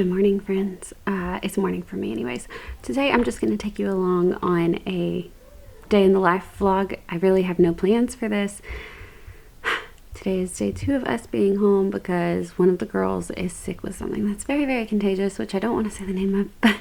Good morning, friends. It's morning for me anyways. Today I'm just going to take you along on a day in the life vlog. I really have no plans for this. Today is day 2 of us being home because one of the girls is sick with something that's very, very contagious, which I don't want to say the name of, but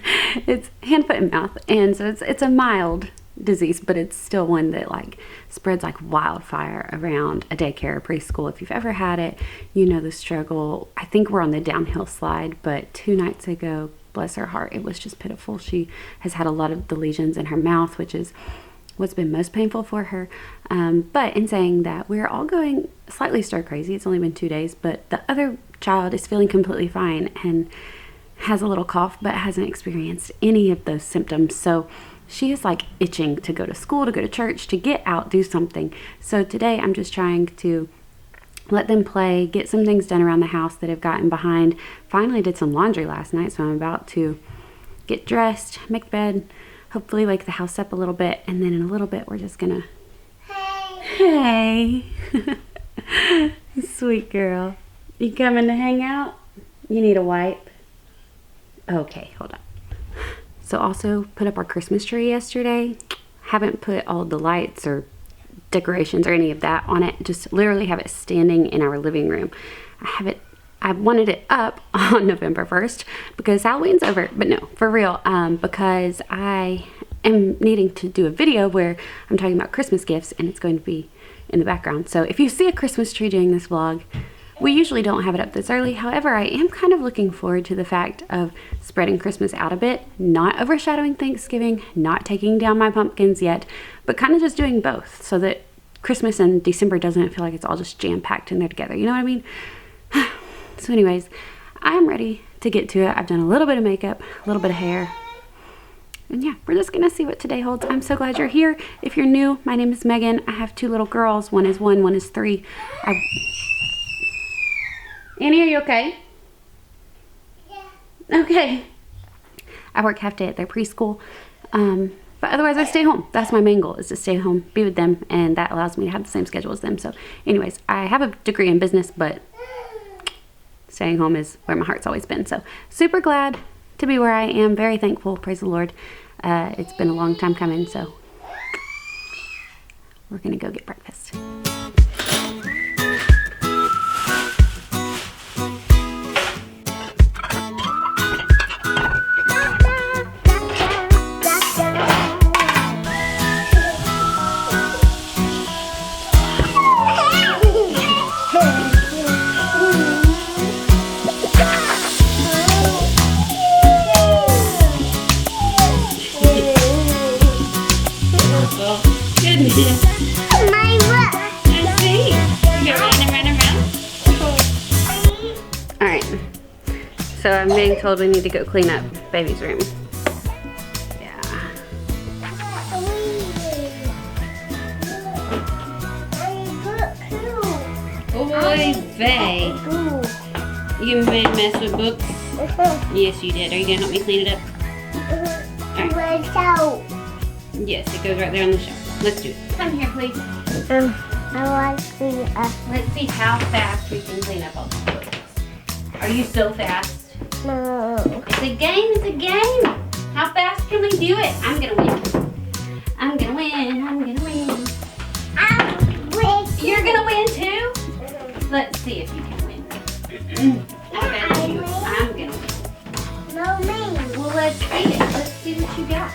it's hand, foot, and mouth. And so it's a mild disease, but it's still one that like spreads like wildfire around a daycare or preschool. If you've ever had it, you know the struggle. I think we're on the downhill slide, but 2 nights ago, bless her heart, it was just pitiful. She has had a lot of the lesions in her mouth, which is what's been most painful for her. But in saying that, we're all going slightly stir crazy. It's only been 2 days, but the other child is feeling completely fine and has a little cough, but hasn't experienced any of those symptoms. So she is like itching to go to school, to go to church, to get out, do something. So today I'm just trying to let them play, get some things done around the house that have gotten behind. Finally did some laundry last night, so I'm about to get dressed, make bed, hopefully wake the house up a little bit, and then in a little bit we're just gonna... Hey! Sweet girl. You coming to hang out? You need a wipe? Okay, hold on. So also put up our Christmas tree yesterday. Haven't put all the lights or decorations or any of that on it. Just literally have it standing in our living room. I wanted it up on November 1st because Halloween's over. But no, for real, because I am needing to do a video where I'm talking about Christmas gifts and it's going to be in the background. So if you see a Christmas tree during this vlog, we usually don't have it up this early. However, I am kind of looking forward to the fact of spreading Christmas out a bit, not overshadowing Thanksgiving, not taking down my pumpkins yet, but kind of just doing both so that Christmas and December doesn't feel like it's all just jam-packed in there together. You know what I mean? So anyways, I'm ready to get to it. I've done a little bit of makeup, a little bit of hair. And yeah, we're just gonna see what today holds. I'm so glad you're here. If you're new, my name is Megan. I have 2 little girls. One is 1, one is 3. Annie, are you okay? Yeah. Okay. I work half day at their preschool. But otherwise I stay home. That's my main goal, is to stay home, be with them, and that allows me to have the same schedule as them. So anyways, I have a degree in business, but staying home is where my heart's always been. So super glad to be where I am. Very thankful, praise the Lord. It's been a long time coming, so we're gonna go get breakfast. So I'm being told we need to go clean up baby's room. Yeah. Oy vey. You made a mess with books? Yes, you did. Are you gonna help me clean it up? Alright. Yes, it goes right there on the shelf. Let's do it. Come here, please. I want to clean it up. Let's see how fast we can clean up all these books. Are you so fast? No. It's a game, it's a game. How fast can we do it? I'm gonna win. I'm gonna win, I'm gonna win. I'll win. You're gonna win too? Let's see if you can win. I bet you. I'm gonna win. No, me. Well, let's see it. Let's see what you got.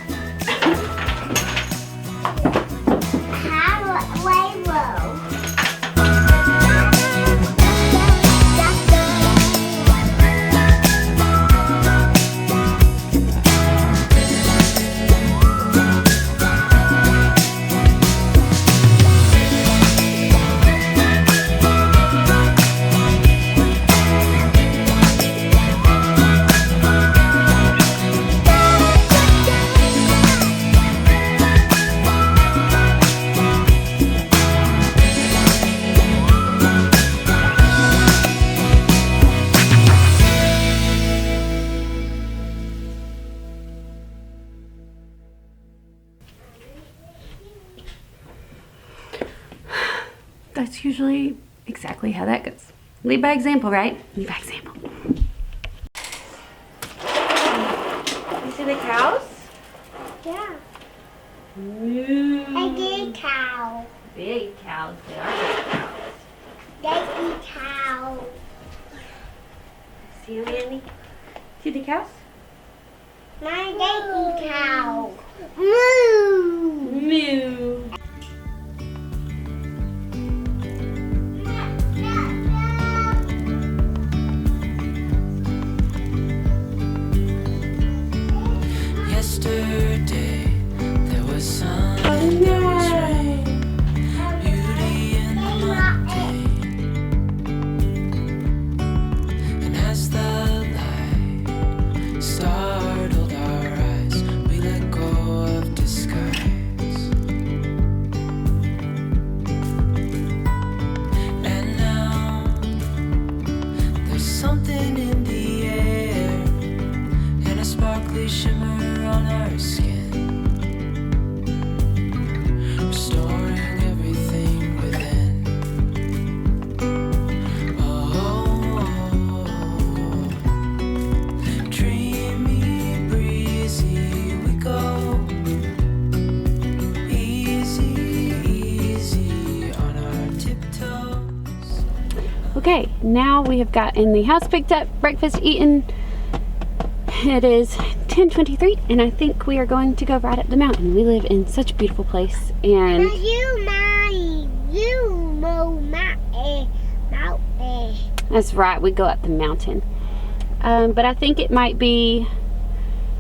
That's usually exactly how that goes. Lead by example, right? Lead by example. Moo. I did cow. Big cows. They are big cows. They eat cow. See them, Andy? See the cows? Mine, they eat cow. Moo. Moo. Yesterday there was sun and there was rain, beauty in the mundane. And as the light startled our eyes, we let go of disguise. And now there's something in the air and a sparkly shimmer on our skin, restoring everything within. Oh, dreamy, breezy, we go easy, easy on our tiptoes. Okay, now we have gotten the house picked up, breakfast eaten. It is 10:23 and I think we are going to go ride up the mountain. We live in such a beautiful place and You mow mountain. that's right, we go up the mountain. But I think it might be,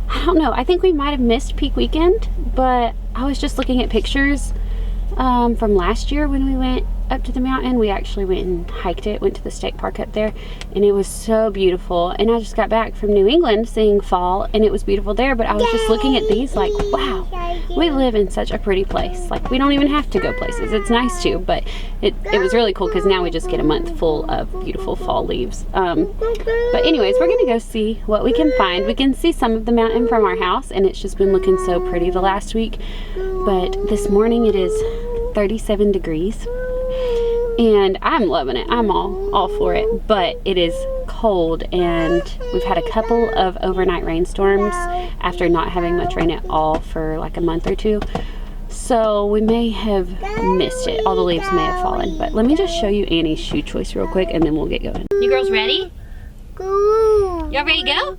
I don't know, I think we might have missed peak weekend, but I was just looking at pictures from last year when we went up to the mountain. We actually went and hiked it, went to the state park up there, and it was so beautiful. And I just got back from New England seeing fall, and it was beautiful there, but I was just looking at these like, wow, we live in such a pretty place. Like, we don't even have to go places. It's nice too, but it was really cool because now we just get a month full of beautiful fall leaves. But anyways, we're gonna go see what we can find. We can see some of the mountain from our house, and it's just been looking so pretty the last week. But this morning it is 37 degrees. And I'm loving it. I'm all for it, but it is cold and we've had a couple of overnight rainstorms after not having much rain at all for like a month or two. So we may have missed it. All the leaves may have fallen, but let me just show you Annie's shoe choice real quick and then we'll get going. You girls ready? Y'all ready to go?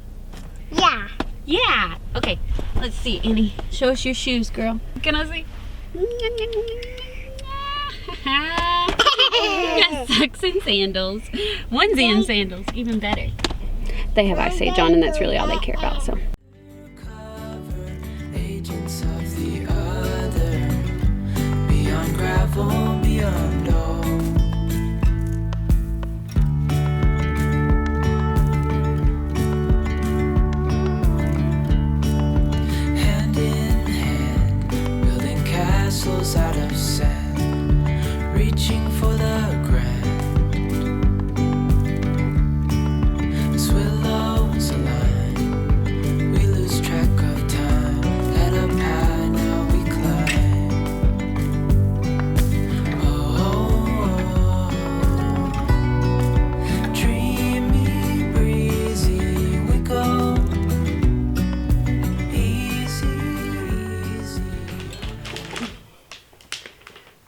Yeah. Yeah. Okay, let's see, Annie. Show us your shoes, girl. Can I see? Socks and sandals. Onesie and sandals, even better. They have Ice Age on and that's really all they care about, so. Agents of the other, beyond gravel, beyond all. Hand in hand, building castles out of sand, reaching for the grand. As willows align, we lose track of time. Head up high, now we climb. Oh, dreamy, breezy, we go easy, easy.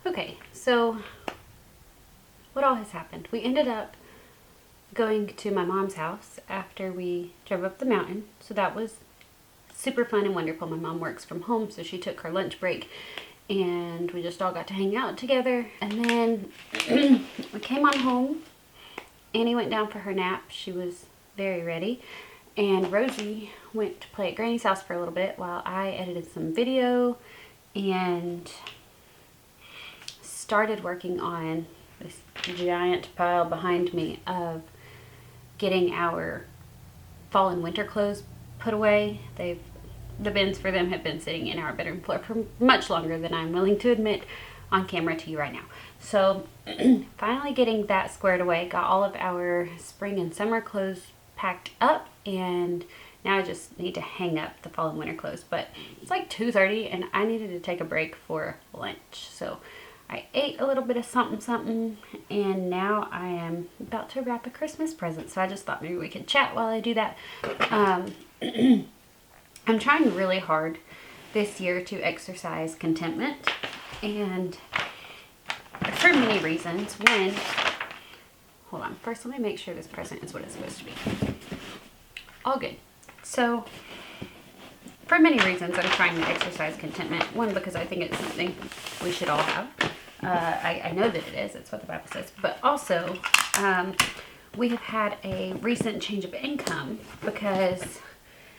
Okay, so what all has happened? We ended up going to my mom's house after we drove up the mountain. So that was super fun and wonderful. My mom works from home, so she took her lunch break and we just all got to hang out together. And then we came on home. Annie went down for her nap. She was very ready. And Rosie went to play at Granny's house for a little bit while I edited some video and started working on this giant pile behind me of getting our fall and winter clothes put away. The bins for them have been sitting in our bedroom floor for much longer than I'm willing to admit on camera to you right now. So finally getting that squared away, got all of our spring and summer clothes packed up, and now I just need to hang up the fall and winter clothes. But it's like 2:30 and I needed to take a break for lunch. So I ate a little bit of something, and now I am about to wrap a Christmas present. So I just thought maybe we could chat while I do that. I'm trying really hard this year to exercise contentment, and for many reasons. One, hold on, first let me make sure this present is what it's supposed to be. All good. So for many reasons I'm trying to exercise contentment. One, because I think it's something we should all have. I know that it is, it's what the Bible says, but also we have had a recent change of income because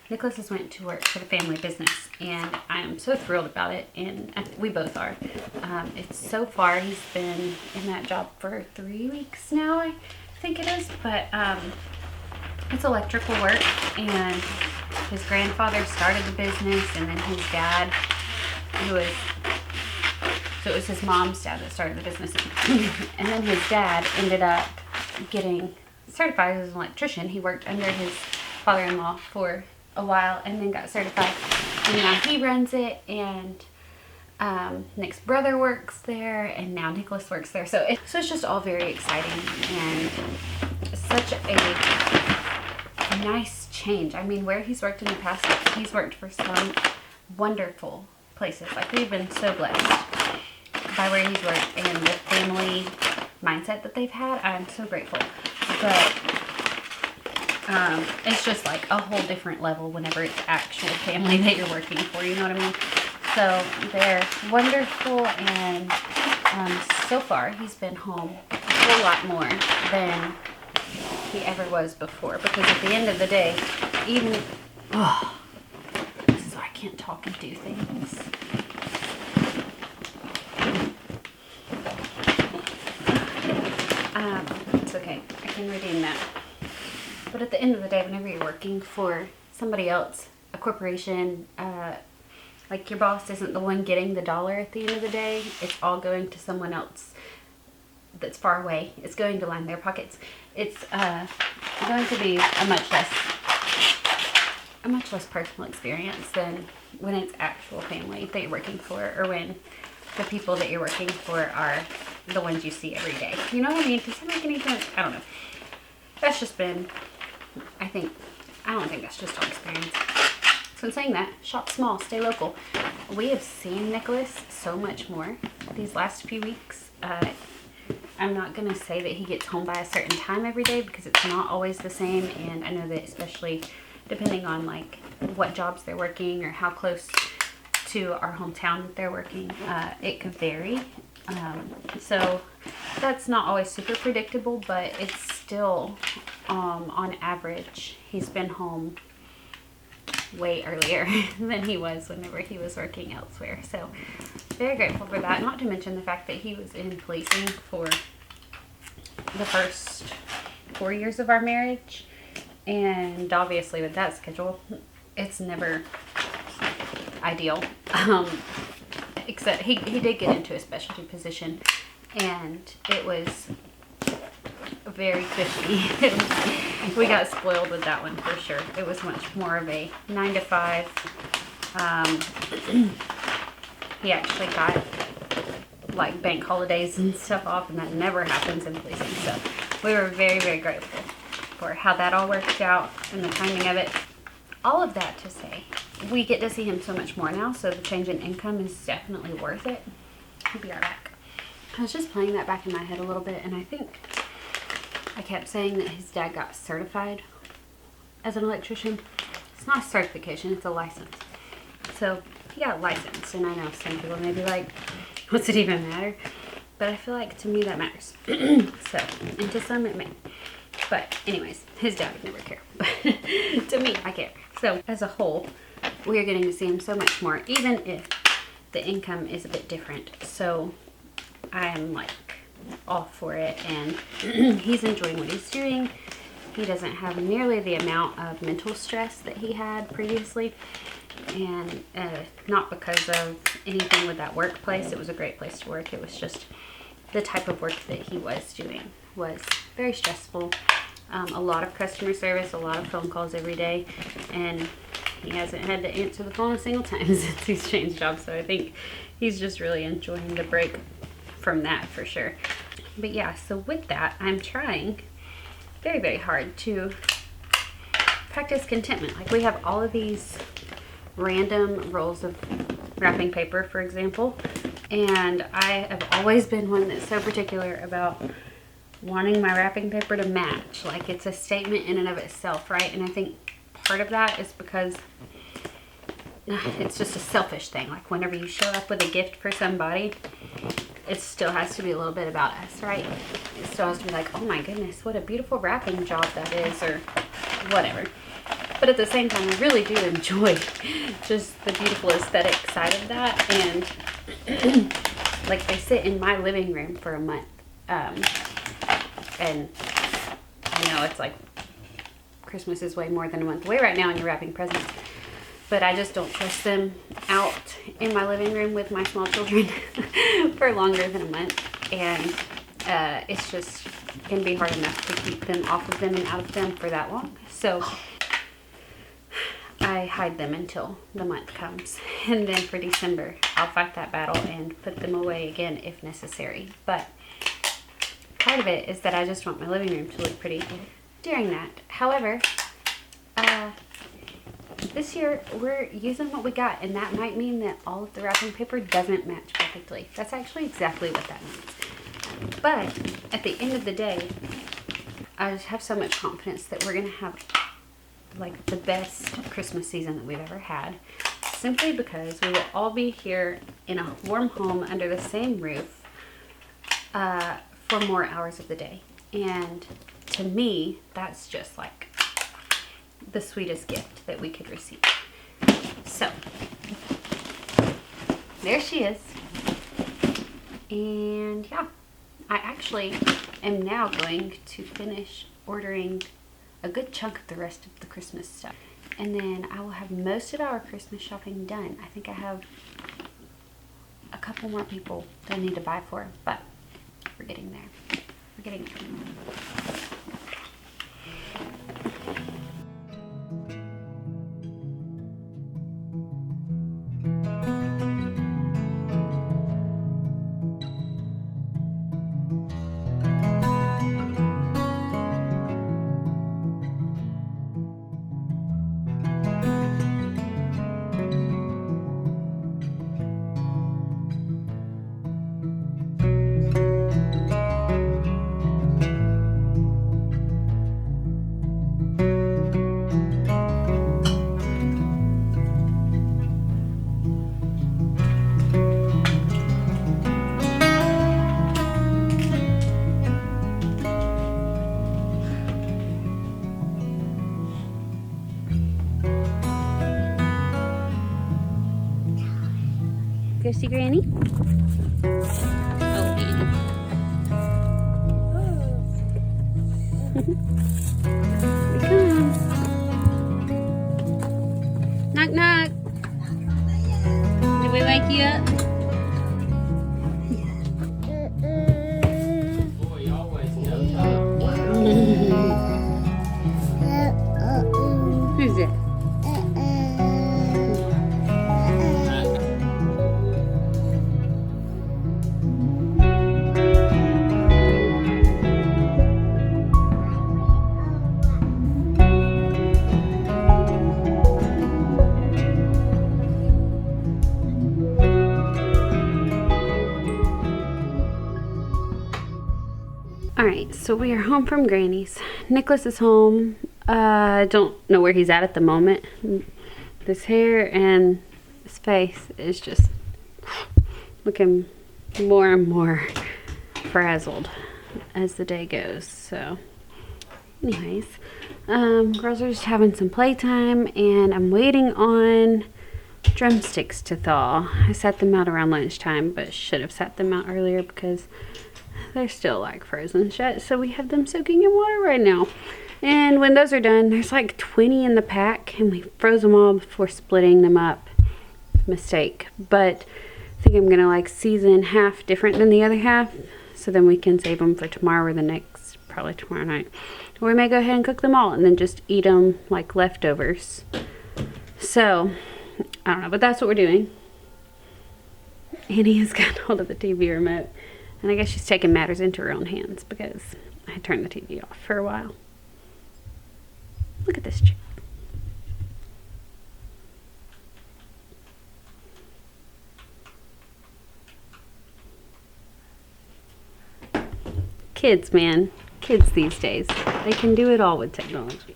Nicholas has went to work for the family business, and I am so thrilled about it, and we both are. It's so far, he's been in that job for 3 weeks now, I think it is, but it's electrical work, and his grandfather started the business, and then his dad, so it was his mom's dad that started the business, and then his dad ended up getting certified as an electrician. He worked under his father-in-law for a while and then got certified, and now he runs it, and Nick's brother works there, and now Nicholas works there, so it's just all very exciting and such a nice change. I mean, where he's worked in the past, he's worked for some wonderful places. Like, we've been so blessed by where he's worked and the family mindset that they've had. I'm so grateful. But it's just like a whole different level whenever it's actual family that you're working for, you know what I mean? So they're wonderful, and so far he's been home a whole lot more than he ever was before, because at the end of the day, even so I can't talk and do things. It's okay, I can redeem that. But at the end of the day, whenever you're working for somebody else, a corporation, like, your boss isn't the one getting the dollar at the end of the day. It's all going to someone else that's far away. It's going to line their pockets. It's going to be a much less personal experience than when it's actual family that you're working for, or when the people that you're working for are the ones you see every day. You know what I mean? Does that make any sense? I don't know. That's just been, I don't think that's just our experience. So in saying that, shop small, stay local. We have seen Nicholas so much more these last few weeks. I'm not going to say that he gets home by a certain time every day, because it's not always the same, and I know that especially depending on like what jobs they're working or how close to our hometown that they're working, it could vary. So that's not always super predictable, but it's still, on average, he's been home way earlier than he was whenever he was working elsewhere. So very grateful for that, not to mention the fact that he was in policing for the first 4 years of our marriage, and obviously with that schedule it's never ideal, except he did get into a specialty position, and it was very cushy. We got spoiled with that one for sure. It was much more of a 9 to 5. He actually got like bank holidays and stuff off, and that never happens in policing. So we were very, very grateful for how that all worked out and the timing of it. All of that to say, we get to see him so much more now, so the change in income is definitely worth it. I'll be right back. I was just playing that back in my head a little bit, and I think I kept saying that his dad got certified as an electrician. It's not a certification, it's a license. So he got licensed, and I know some people may be like, what's it even matter? But I feel like to me that matters. So, and to some it may. But anyways, his dad would never care. But to me, I care. So as a whole, we are getting to see him so much more, even if the income is a bit different. So I'm like all for it, and he's enjoying what he's doing. He doesn't have nearly the amount of mental stress that he had previously, and not because of anything with that workplace. It was a great place to work. It was just the type of work that he was doing was very stressful. A lot of customer service, a lot of phone calls every day, and he hasn't had to answer the phone a single time since he's changed jobs. So I think he's just really enjoying the break from that for sure. But yeah, so with that, I'm trying very, very hard to practice contentment. Like, we have all of these random rolls of wrapping paper, for example. And I have always been one that's so particular about wanting my wrapping paper to match. Like, it's a statement in and of itself, right? And I think part of that is because it's just a selfish thing. Like, whenever you show up with a gift for somebody, it still has to be a little bit about us, right? It still has to be like, oh my goodness, what a beautiful wrapping job that is, or whatever. But at the same time, I really do enjoy just the beautiful aesthetic side of that. And like, they sit in my living room for a month. And I know it's like Christmas is way more than a month away right now and you're wrapping presents. But I just don't trust them out in my living room with my small children for longer than a month. And it's just can be hard enough to keep them off of them and out of them for that long. So I hide them until the month comes. And then for December, I'll fight that battle and put them away again if necessary. But part of it is that I just want my living room to look pretty during that. However, this year we're using what we got, and that might mean that all of the wrapping paper doesn't match perfectly. That's actually exactly what that means. But at the end of the day, I just have so much confidence that we're gonna have like the best Christmas season that we've ever had, simply because we will all be here in a warm home under the same roof for more hours of the day. And to me, that's just like the sweetest gift that we could receive. So there she is. And yeah, I actually am now going to finish ordering a good chunk of the rest of the Christmas stuff. And then I will have most of our Christmas shopping done. I think I have a couple more people that I need to buy for, but we're getting there. We're getting there. Go see Granny? Oh, Annie. Here he comes. Knock, knock. Did we wake you up? Who's it? Alright, so we are home from Granny's. Nicholas is home. I don't know where he's at the moment. This hair and his face is just looking more and more frazzled as the day goes. So, anyways, girls are just having some playtime, and I'm waiting on drumsticks to thaw. I set them out around lunchtime, but should have set them out earlier because they're still like frozen shut. So we have them soaking in water right now. And when those are done, there's like 20 in the pack, and we froze them all before splitting them up. Mistake. But I think I'm gonna like season half different than the other half, so then we can save them for tomorrow or the next, probably tomorrow night. Or we may go ahead and cook them all and then just eat them like leftovers. So I don't know, but that's what we're doing. Annie has got hold of the TV remote, and I guess she's taking matters into her own hands because I turned the TV off for a while. Look at this chick. Kids, man. Kids these days. They can do it all with technology.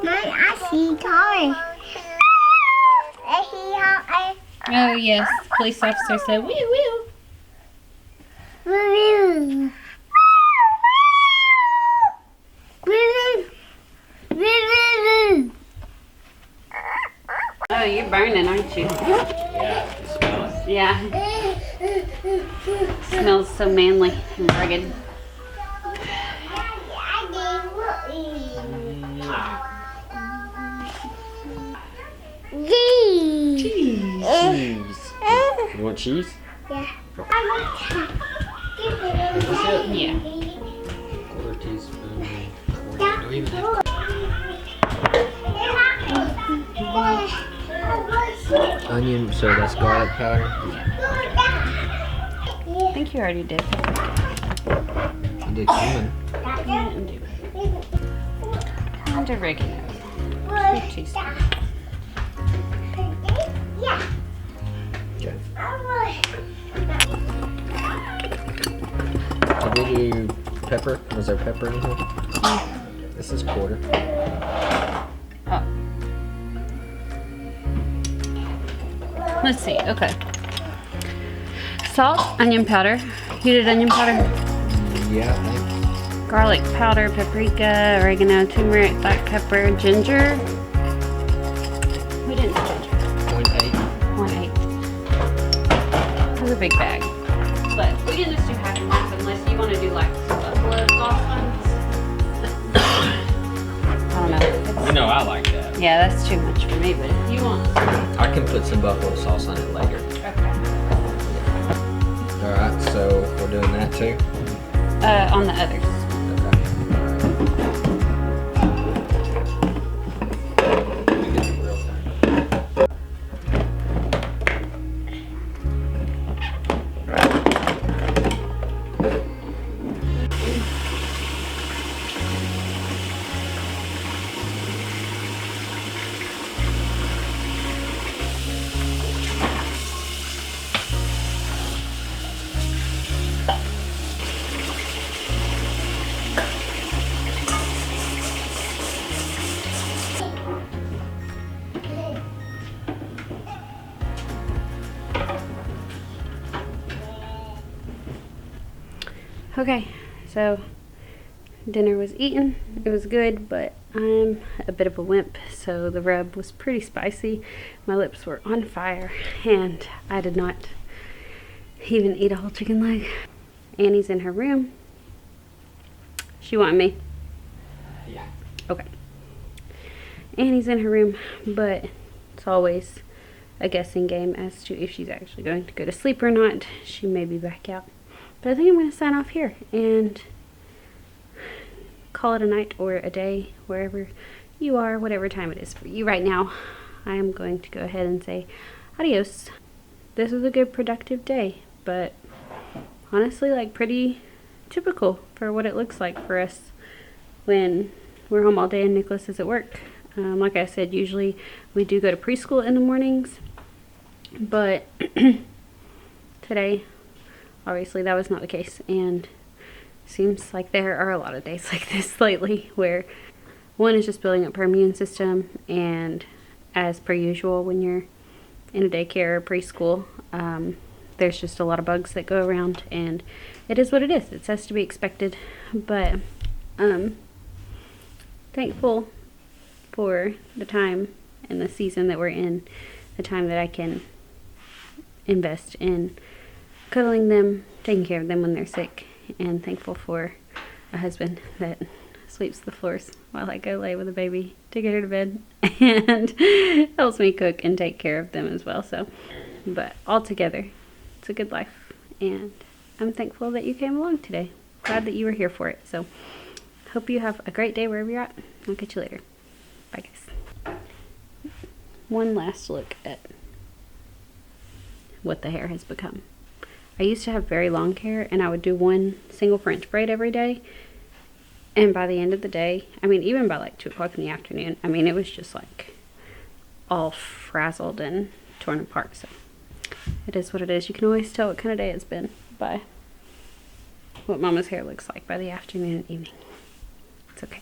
I see cars. I see how Oh, yes. Police officer said, woo woo. Woo. Oh, you're burning, aren't you? Yeah, you smell it. Yeah. Smells so manly and rugged. Cheese. You want cheese? Yeah. Yeah. Quarter teaspoon. Don't even have onion, so that's garlic powder. I think you already did. You did cumin. And oregano. 2 teaspoons. Okay. Did we do pepper? Was there pepper in here? This is quarter. Oh. Let's see. Okay. Salt, onion powder. You did onion powder? Yeah, I think. Garlic powder, paprika, oregano, turmeric, black pepper, ginger. We didn't do ginger. 0.8. 1/8. It was a big bag. But we can just do half and half unless you want to do like some buffalo sauce ones. I don't know. You know I like that. Yeah, that's too much for me, but if you want. I can put some buffalo sauce on it later. Okay. Alright, so we're doing that too? On the others. Okay, so dinner was eaten. It was good, but I'm a bit of a wimp, so the rub was pretty spicy. My lips were on fire, and I did not even eat a whole chicken leg. Annie's in her room. She want me? Yeah. Okay. Annie's in her room, but it's always a guessing game as to if she's actually going to go to sleep or not. She may be back out. But I think I'm going to sign off here and call it a night or a day, wherever you are, whatever time it is for you right now. I am going to go ahead and say adios. This was a good productive day, but honestly, like pretty typical for what it looks like for us when we're home all day and Nicholas is at work. Like I said, usually we do go to preschool in the mornings, but today, obviously that was not the case, and seems like there are a lot of days like this lately where one is just building up her immune system, and as per usual when you're in a daycare or preschool, there's just a lot of bugs that go around, and it is what it is. It has to be expected, but thankful for the time and the season that we're in, the time that I can invest in cuddling them, taking care of them when they're sick, and thankful for a husband that sweeps the floors while I go lay with a baby to get her to bed and helps me cook and take care of them as well. So, but altogether, it's a good life, and I'm thankful that you came along today. Glad that you were here for it. So, hope you have a great day wherever you're at. I'll catch you later. Bye, guys. One last look at what the hair has become. I used to have very long hair, and I would do one single French braid every day. And by the end of the day, I mean, even by like 2 o'clock in the afternoon, I mean, it was just like all frazzled and torn apart. So it is what it is. You can always tell what kind of day it's been by what Mama's hair looks like by the afternoon and evening. It's okay.